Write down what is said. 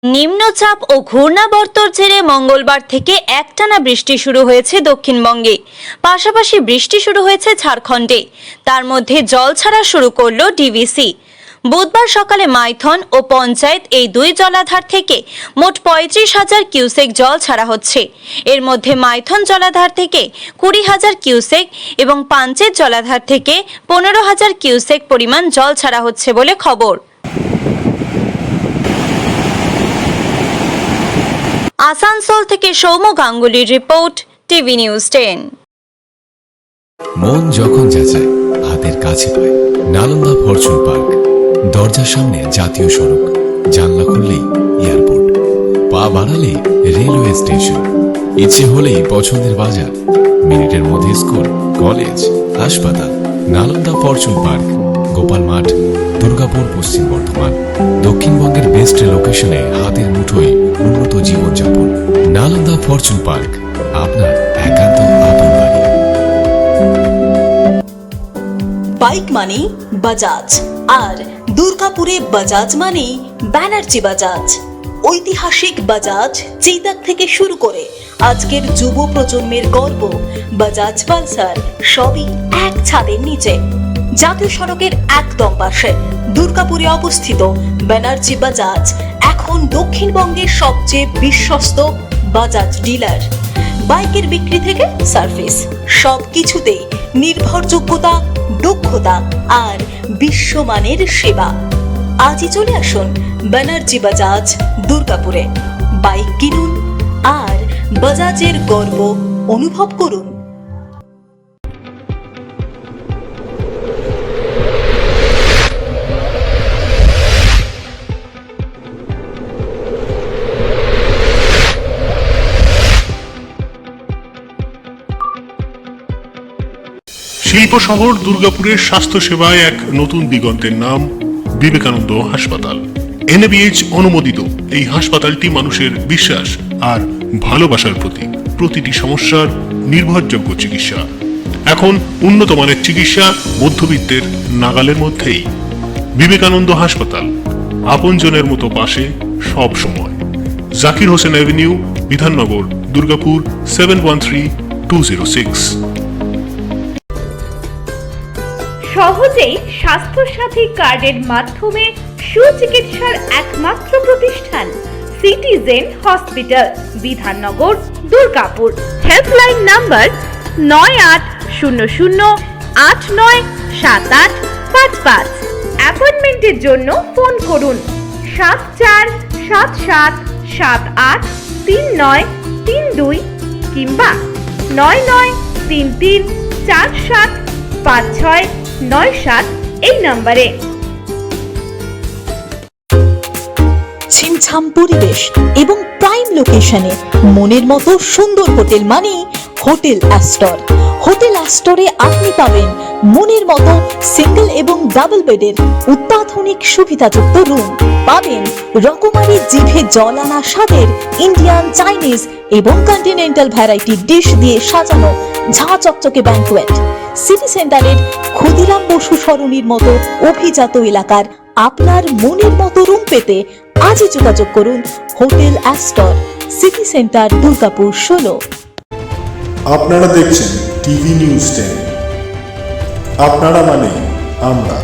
নিম্নচাপ ও ঘূর্ণাবর্তের জেরে মঙ্গলবার থেকে একটানা বৃষ্টি শুরু হয়েছে দক্ষিণবঙ্গে। পাশাপাশি বৃষ্টি শুরু হয়েছে ঝাড়খণ্ডে। তার মধ্যে জল ছাড়া শুরু করলো ডিভিসি। বুধবার সকালে মাইথন ও পঞ্চায়েত এই দুই জলাধার থেকে মোট 35,000 কিউসেক জল ছাড়া হচ্ছে। এর মধ্যে মাইথন জলাধার থেকে 20,000 কিউসেক এবং পাঞ্চেত জলাধার থেকে 15,000 কিউসেক পরিমাণ জল ছাড়া হচ্ছে বলে খবর। আসানসোল থেকে সৌম্য গাঙ্গুলির রিপোর্ট, টিভি নিউজ 10। মন যখন যাচায় হাতের কাছে পায়। নালন্দা ফরচুন পার্ক, দরজার সামনে জাতীয় সড়ক, জানলা খুললেই এয়ারপোর্ট, পা বাড়ালে রেলওয়ে স্টেশন, ইচ্ছে হলেই পছন্দের বাজার, মিনিটের মধ্যে স্কুল, কলেজ, হাসপাতাল। নালন্দা ফরচুন পার্ক, গোপাল মাঠ, দুর্গাপুর, পশ্চিম বর্ধমান। দক্ষিণবঙ্গের বেস্ট লোকেশনে হাতের মুঠোয় উন্নত জীবনযাপন। নালন্দা ফরচুন পার্ক, আপনার একান্ত আপন বাড়ি। বাইক মানেই বাজাজ, আর দুর্গাপুরে বাজাজ মানেই ব্যানার্জি বাজাজ। ঐতিহাসিক বাজাজ চেতক থেকে শুরু করে আজকের যুব প্রজন্মের গর্ব বাজাজ পালসার, সবই এক ছাদের নিচে। জাতীয় সড়কের একদম পাশে দুর্গাপুরে অবস্থিত ব্যানার্জি বাজাজ এখন দক্ষিণবঙ্গের সবচেয়ে বিশ্বস্ত বাজাজ ডিলার। বাইকের বিক্রি থেকে সার্ভিস, সবকিছুতেই নির্ভরযোগ্যতা, দক্ষতা আর বিশ্বমানের সেবা। আজই চলে আসুন ব্যানার্জি বাজাজ দুর্গাপুরে। বাইক কিনুন আর বাজাজের গর্ব অনুভব করুন। শিল্প শহর দুর্গাপুরের স্বাস্থ্য সেবায় এক নতুন দিগন্তের নাম বিবেকানন্দ হাসপাতাল। NABH অনুমোদিত এই হাসপাতালটি মানুষের বিশ্বাস আর ভালোবাসার প্রতীক। প্রতিটি সমস্যার নির্ভরযোগ্য চিকিৎসা। এখন উন্নত মানের চিকিৎসা মধ্যবিত্তের নাগালের মধ্যেই। বিবেকানন্দ হাসপাতাল, আপনজনের মতো পাশে সব সময়। জাকির হোসেন অ্যাভিনিউ, বিধাননগর, দুর্গাপুর 713206। সহজেই স্বাস্থ্যসাথী কার্ডের মাধ্যমে সুচিকিৎসার একমাত্র প্রতিষ্ঠান citizen hospital, Bidhannagar, Durgapur. Helpline number 9800897855। অ্যাপয়েন্টমেন্টের জন্য ফোন করুন 7477783932 কিংবা 9933475697 এই নম্বরে। ছিমছাম পরিবেশ এবং প্রাইম লোকেশনে মনের মতো সুন্দর হোটেল মানে হোটেল অ্যাস্টর। হোটেল অ্যাস্টরে আপনি পাবেন মনের মতো সিঙ্গেল এবং ডাবল বেডের অত্যাধুনিক সুবিধাযুক্ত রুম। পাবেন রকমারি জিভে জল আনা স্বাদের ইন্ডিয়ান, চাইনিজ এবং কন্টিনেন্টাল ভ্যারাইটি ডিশ দিয়ে সাজানো ঝাঁ চকচকে ব্যাংকুয়েট। সিটি সেন্টারের ক্ষুদিরাম বসু সরণির মতো অভিজাত এলাকার আপনার মনের মতো রুম পেতে আজই যোগাযোগ করুন hotel Astor, city centre, Durgapur 16। আপনারা দেখছেন টিভি নিউজ 10। আপনারা মানে আমরা।